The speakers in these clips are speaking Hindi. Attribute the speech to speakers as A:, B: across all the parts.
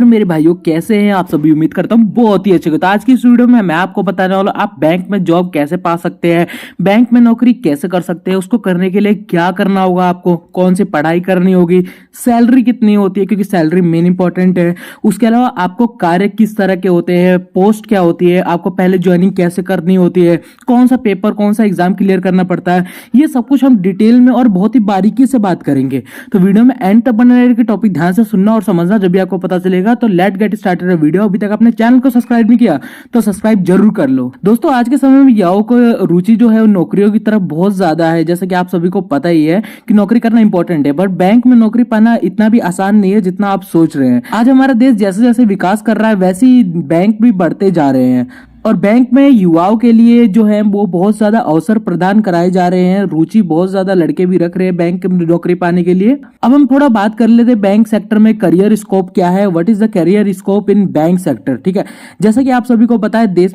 A: और मेरे भाइयों कैसे हैं आप सभी। उम्मीद करता हूँ बहुत ही अच्छे हो। तो आज की इस वीडियो में मैं आपको बताने वाला हूँ आप बैंक में जॉब कैसे पा सकते हैं, बैंक में नौकरी कैसे कर सकते हैं, उसको करने के लिए क्या करना होगा, आपको कौन सी पढ़ाई करनी होगी, सैलरी कितनी होती है क्योंकि सैलरी मेन इंपॉर्टेंट है। उसके अलावा आपको कार्य किस तरह के होते हैं, पोस्ट क्या होती है, आपको पहले ज्वाइनिंग कैसे करनी होती है, कौन सा पेपर कौन सा एग्जाम क्लियर करना पड़ता है, ये सब कुछ हम डिटेल में और बहुत ही बारीकी से बात करेंगे। तो वीडियो में एंड तक बने रहने की टॉपिक ध्यान से सुनना और समझना, जब भी आपको पता चलेगा। तो लेट गेट स्टार्टेड वीडियो। अभी तक अपने चैनल को सब्सक्राइब नहीं किया तो सब्सक्राइब जरूर कर लो। दोस्तों आज के समय में युवाओं को रुचि जो है नौकरियों की तरफ बहुत ज्यादा है। जैसे कि आप सभी को पता ही है कि नौकरी करना इंपॉर्टेंट है, बट बैंक में नौकरी पाना इतना भी आसान नहीं है जितना आप सोच रहे हैं। आज हमारा देश जैसे जैसे विकास कर रहा है वैसे ही बैंक भी बढ़ते जा रहे हैं और बैंक में युवाओं के लिए जो है वो बहुत ज्यादा अवसर प्रदान कराए जा रहे हैं। रुचि बहुत ज्यादा लड़के भी रख रहे हैं बैंक में नौकरी पाने के लिए। अब हम थोड़ा बात कर लेते हैं बैंक सेक्टर में करियर स्कोप क्या है, what is the career scope in bank sector. ठीक है, जैसा कि आप सभी को पता है देश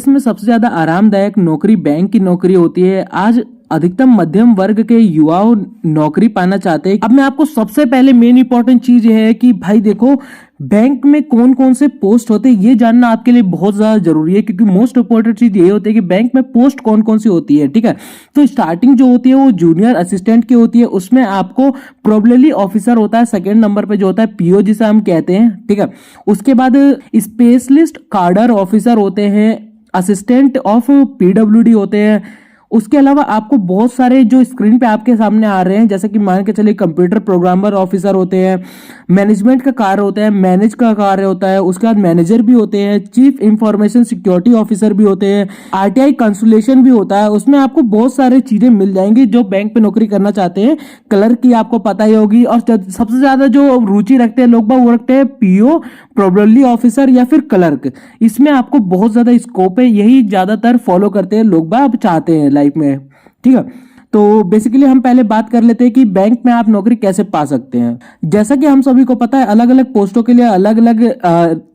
A: में सबसे ज्यादा आरामदायक नौकरी बैंक की नौकरी होती है। आज अधिकतम मध्यम वर्ग के युवाओं नौकरी पाना चाहते हैं। अब मैं आपको सबसे पहले मेन इंपॉर्टेंट चीज ये है कि भाई देखो बैंक में कौन कौन से पोस्ट होते हैं ये जानना आपके लिए बहुत ज्यादा जरूरी है, क्योंकि मोस्ट इंपॉर्टेंट चीज ये होती है कि बैंक में पोस्ट कौन कौन सी होती है। ठीक है, तो स्टार्टिंग जो होती है वो जूनियर असिस्टेंट की होती है, उसमें आपको प्रोबेबली ऑफिसर होता है, सेकंड नंबर पे जो होता है पीओ जिसे हम कहते हैं। ठीक है, उसके बाद स्पेशलिस्ट कार्डर ऑफिसर होते हैं, असिस्टेंट ऑफ पीडब्ल्यूडी होते हैं। उसके अलावा आपको बहुत सारे जो स्क्रीन पे आपके सामने आ रहे हैं, जैसे कि मान के चलिए कंप्यूटर प्रोग्रामर ऑफिसर होते हैं, मैनेजमेंट का कार्य होता है, मैनेज का कार्य होता है, उसके बाद मैनेजर भी होते हैं, चीफ इंफॉर्मेशन सिक्योरिटी ऑफिसर भी होते हैं, आरटीआई कंसुलेशन भी होता है। उसमें आपको बहुत सारी चीजें मिल जाएंगी जो बैंक पे नौकरी करना चाहते हैं। क्लर्क की आपको पता ही होगी, और सबसे ज्यादा जो रुचि रखते हैं लोग वो रखते हैं पीओ, प्रोबेबली ऑफिसर या फिर क्लर्क। इसमें आपको बहुत ज्यादा स्कोप है, यही ज्यादातर फॉलो करते हैं लोग बाग चाहते हैं लाइफ में। ठीक है, तो बेसिकली हम पहले बात कर लेते हैं कि बैंक में आप नौकरी कैसे पा सकते हैं। जैसा कि हम सभी को पता है अलग अलग पोस्टों के लिए अलग अलग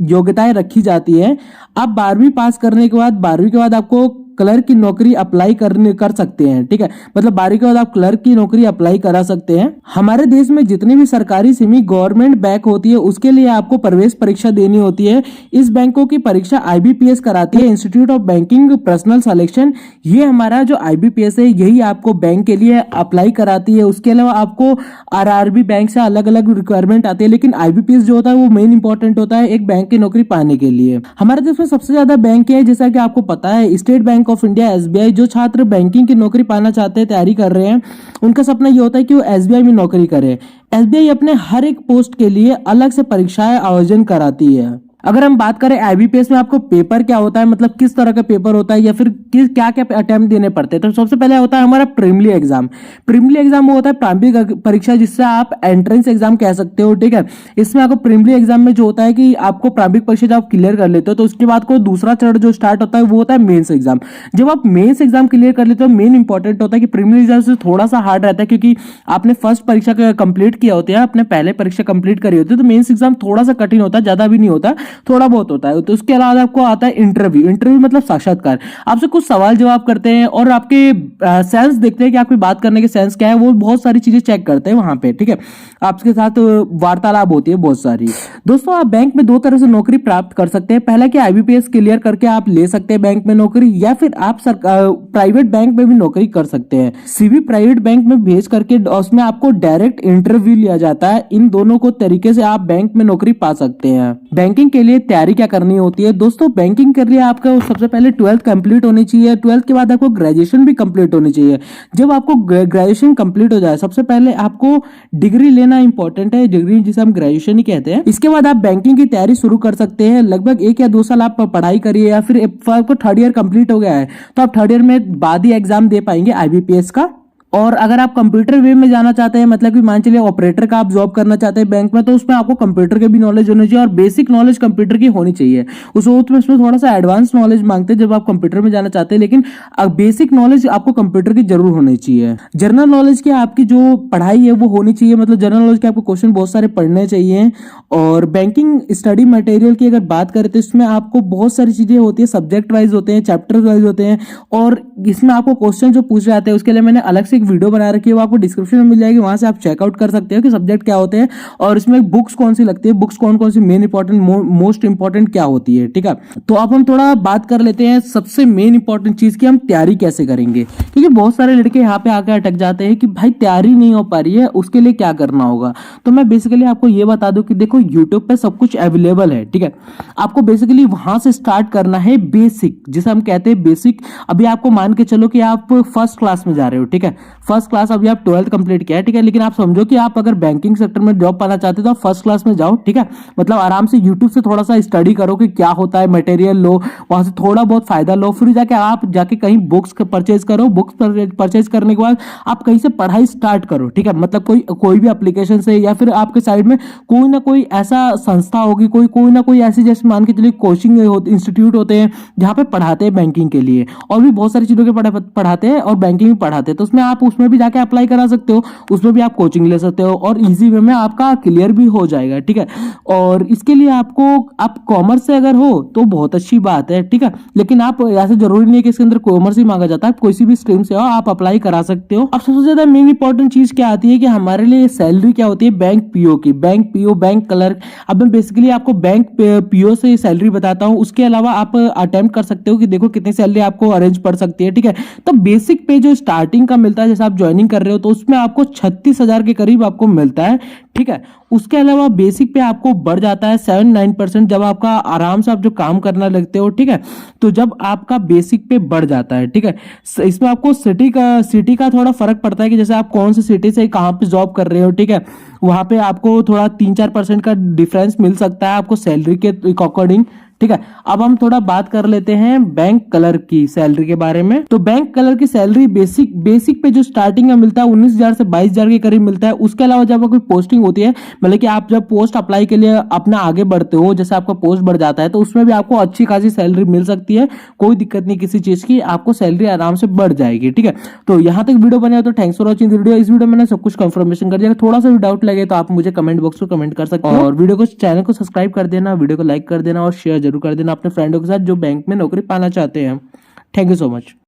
A: योग्यताएं रखी जाती है। आप 12वीं पास करने के बाद 12वीं के बाद आपको क्लर्क की नौकरी अप्लाई कर सकते हैं। ठीक है, मतलब 12वीं के बाद आप क्लर्क की नौकरी अप्लाई करा सकते हैं। हमारे देश में जितनी भी सरकारी सेमी गवर्नमेंट बैंक होती है उसके लिए आपको प्रवेश परीक्षा देनी होती है। इस बैंकों की परीक्षा आईबीपीएस कराती है, institute of banking personal selection. ये हमारा जो आईबीपीएस है यही आपको बैंक के लिए अप्लाई कराती है। उसके अलावा आपको आरआरबी बैंक से अलग अलग रिक्वायरमेंट आती है, लेकिन आईबीपीएस जो होता है वो मेन इंपॉर्टेंट होता है एक बैंक की नौकरी पाने के लिए। हमारे देश में सबसे ज्यादा बैंक है, जैसा कि आपको पता है state bank of India SBI. जो छात्र बैंकिंग की नौकरी पाना चाहते हैं, तैयारी कर रहे हैं, उनका सपना ये होता है कि वो एसबीआई में नौकरी करें। एसबीआई अपने हर एक पोस्ट के लिए अलग से परीक्षाएं आयोजन कराती है। अगर हम बात करें आईबीपीएस में आपको पेपर क्या होता है, मतलब किस तरह का पेपर होता है या फिर क्या क्या अटेम्प्ट देने पड़ते हैं, तो सबसे पहले होता है हमारा प्रीलिमिनरी एग्जाम। प्रीलिमिनरी एग्जाम वो होता है प्रारंभिक परीक्षा, जिससे आप एंट्रेंस एग्जाम कह सकते हो। ठीक है, इसमें आपको प्रीलिमिनरी एग्जाम में जो होता है कि आपको प्रारंभिक परीक्षा जब आप क्लियर कर लेते हो तो उसके बाद को दूसरा चरण जो स्टार्ट होता है वो होता है मेंस एग्जाम। जब आप मेंस एग्जाम क्लियर कर लेते हो, मेन इंपॉर्टेंट होता है कि प्रीलिमिनरी एग्जाम से थोड़ा सा हार्ड रहता है क्योंकि आपने फर्स्ट परीक्षा कंप्लीट किया होता है, आपने पहले परीक्षा कंप्लीट करी होती है, तो मेंस एग्जाम थोड़ा सा कठिन होता है, ज्यादा भी नहीं होता, थोड़ा बहुत होता है। तो उसके अलावा आपको आता है इंटरव्यू मतलब साक्षात्कार। आपसे कुछ सवाल जवाब करते हैं और आपके सेंस देखते हैं कि आपकी बात करने के सेंस क्या है, वो बहुत सारी चीजें चेक करते हैं वहां पे। ठीक है, आपके साथ वार्तालाप होती है बहुत सारी। दोस्तों आप बैंक में दो तरह से नौकरी प्राप्त कर सकते हैं। पहला कि आईबीपीएस क्लियर करके आप ले सकते हैं बैंक में नौकरी, या फिर आप प्राइवेट बैंक में भी नौकरी कर सकते हैं। सीवी प्राइवेट बैंक में भेज करके उसमें आपको डायरेक्ट इंटरव्यू लिया जाता है। इन दोनों को तरीके से आप बैंक में नौकरी पा सकते हैं। बैंकिंग के लिए तैयारी क्या करनी होती है दोस्तों? बैंकिंग के लिए आपका सबसे पहले 12th कंप्लीट होनी चाहिए। 12th के बाद आपको ग्रेजुएशन भी कंप्लीट होनी चाहिए। जब आपको ग्रेजुएशन कंप्लीट हो जाए, सबसे पहले आपको डिग्री लेना इंपॉर्टेंट है, डिग्री जिसे हम ग्रेजुएशन ही कहते हैं। इसके बाद आप बैंकिंग की तैयारी शुरू कर सकते हैं। लगभग 1 या 2 साल आप पढ़ाई करिए, या फिर आपको 3rd ईयर कंप्लीट हो गया है तो आप 3rd ईयर में बाद ही एग्जाम दे पाएंगे आईबीपीएस का। और अगर आप कंप्यूटर वे में जाना चाहते हैं, मतलब कि मान चलिए ऑपरेटर का आप जॉब करना चाहते हैं बैंक में, तो उसमें आपको कंप्यूटर के भी नॉलेज होनी चाहिए और बेसिक नॉलेज कंप्यूटर की होनी चाहिए। उसमें थोड़ा सा एडवांस नॉलेज मांगते हैं जब आप कंप्यूटर में जाना चाहते हैं, लेकिन बेसिक नॉलेज आपको कंप्यूटर की जरूर होनी चाहिए। जनरल नॉलेज की आपकी जो पढ़ाई है वो होनी चाहिए, मतलब जनरल नॉलेज के आपको क्वेश्चन बहुत सारे पढ़ने चाहिए। और बैंकिंग स्टडी मटेरियल की अगर बात करें तो इसमें आपको बहुत सारी चीजें होती है, सब्जेक्ट वाइज होते हैं, चैप्टर वाइज होते हैं, और इसमें आपको क्वेश्चन जो पूछे जाते हैं उसके लिए मैंने अलग से एक वीडियो बना रखी है, वो आपको डिस्क्रिप्शन में मिल जाएगी, वहां से आप चेकआउट कर सकते हो कि सब्जेक्ट क्या होते हैं और इसमें बुक्स कौन सी लगती है, बुक्स कौन कौन सी मेन इंपॉर्टेंट मोस्ट इंपॉर्टेंट क्या होती है। ठीक है, तो अब हम थोड़ा बात कर लेते हैं सबसे मेन इंपॉर्टेंट चीज की, हम तैयारी कैसे करेंगे। क्योंकि बहुत सारे लड़के यहाँ पे आकर अटक जाते हैं कि भाई तैयारी नहीं हो पा रही है, उसके लिए क्या करना होगा। तो मैं बेसिकली आपको ये बता दूं कि देखो यूट्यूब पे सब कुछ अवेलेबल है। ठीक है, आपको बेसिकली वहां से स्टार्ट करना है बेसिक, जिसे हम कहते हैं बेसिक। अभी आपको मान के चलो कि आप फर्स्ट क्लास में जा रहे हो। ठीक है, फर्स्ट क्लास, अभी आप 12th कंप्लीट किया है। ठीक है, लेकिन आप समझो कि आप अगर बैंकिंग सेक्टर में जॉब पाना चाहते हो तो आप फर्स्ट क्लास में जाओ। ठीक है, मतलब आराम से यूट्यूब से थोड़ा सा स्टडी करो कि क्या होता है, मटेरियल लो, वहां से थोड़ा बहुत फायदा लो, फिर जाके आप जाके कहीं बुक्स परचेज करो। बुक्स परचेज करने के बाद आप कहीं से पढ़ाई स्टार्ट करो। ठीक है, मतलब कोई भी एप्लीकेशन से, या फिर आपके साइड में कोई ना कोई ऐसा संस्था होगी, कोई ना कोई ऐसी, जैसे मान के चलिए कोचिंग इंस्टीट्यूट होते हैं जहाँ पे पढ़ाते हैं बैंकिंग के लिए, और भी बहुत सारी चीजों के पढ़ाते हैं और बैंकिंग भी पढ़ाते हैं। तो उसमें आप उसमें भी जाके अप्लाई करा सकते हो, उसमें भी आप कोचिंग ले सकते हो और इजी वे में आपका क्लियर भी हो जाएगा। ठीक है, और इसके लिए आपको, आप कॉमर्स से अगर हो तो बहुत अच्छी बात है। ठीक है, लेकिन आप ऐसे जरूरी नहीं है कि इसके अंदर कॉमर्स ही मांगा जाता है, कोई सी भी स्ट्रीम से हो आप अप्लाई करा सकते हो। अब सबसे ज्यादा मेन इंपॉर्टेंट चीज क्या आती है कि हमारे लिए सैलरी क्या होती है बैंक पीओ की, बैंक पीओ, बैंक क्लर्क। अब मैं बेसिकली आपको बैंक पीओ से सैलरी बताता हूं, उसके अलावा आप अटेम्प्ट कर सकते हो कि देखो कितनी सैलरी आपको अरेंज पड़ सकती है। ठीक है, तो बेसिक पे जो स्टार्टिंग का मिलता है, जैसे आप ज्वाइनिंग कर रहे हो तो उसमें आपको 36,000 के करीब आपको मिलता है। ठीक है, उसके अलावा बेसिक पे आपको बढ़ जाता है 7-9% जब आपका आराम से आप जो काम करना लगते हो। ठीक है, तो जब आपका बेसिक पे बढ़ जाता है। ठीक है, इसमें आपको सिटी का थोड़ा फर्क पड़ता है कि जैसे आप कौन सी सिटी से कहाँ पे जॉब कर रहे हो। ठीक है, वहां पे आपको थोड़ा 3-4% का डिफरेंस मिल सकता है आपको सैलरी के अकॉर्डिंग। ठीक है, अब हम थोड़ा बात कर लेते हैं बैंक क्लर्क की सैलरी के बारे में। तो बैंक क्लर्क की सैलरी बेसिक पे जो स्टार्टिंग में मिलता है 19,000 से 22,000 के करीब मिलता है। उसके अलावा जब कोई पोस्टिंग होती है, मतलब कि आप जब पोस्ट अप्लाई के लिए अपना आगे बढ़ते हो, जैसे आपका पोस्ट बढ़ जाता है, तो उसमें भी आपको अच्छी खासी सैलरी मिल सकती है। कोई दिक्कत नहीं किसी चीज की, आपको सैलरी आराम से बढ़ जाएगी। ठीक है, तो यहाँ तक वीडियो बने तो थैंक्स फॉर वॉचिंग वीडियो। इस वीडियो में मैंने सब कुछ कंफर्मेशन कर दिया। थोड़ा सा भी डाउट लगे तो आप मुझे कमेंट बॉक्स में कमेंट कर सकते हो, और वीडियो को, चैनल को सब्सक्राइब कर देना, वीडियो को लाइक कर देना और शेयर जरूर कर देना अपने फ्रेंडों के साथ जो बैंक में नौकरी पाना चाहते हैं। Thank you so much.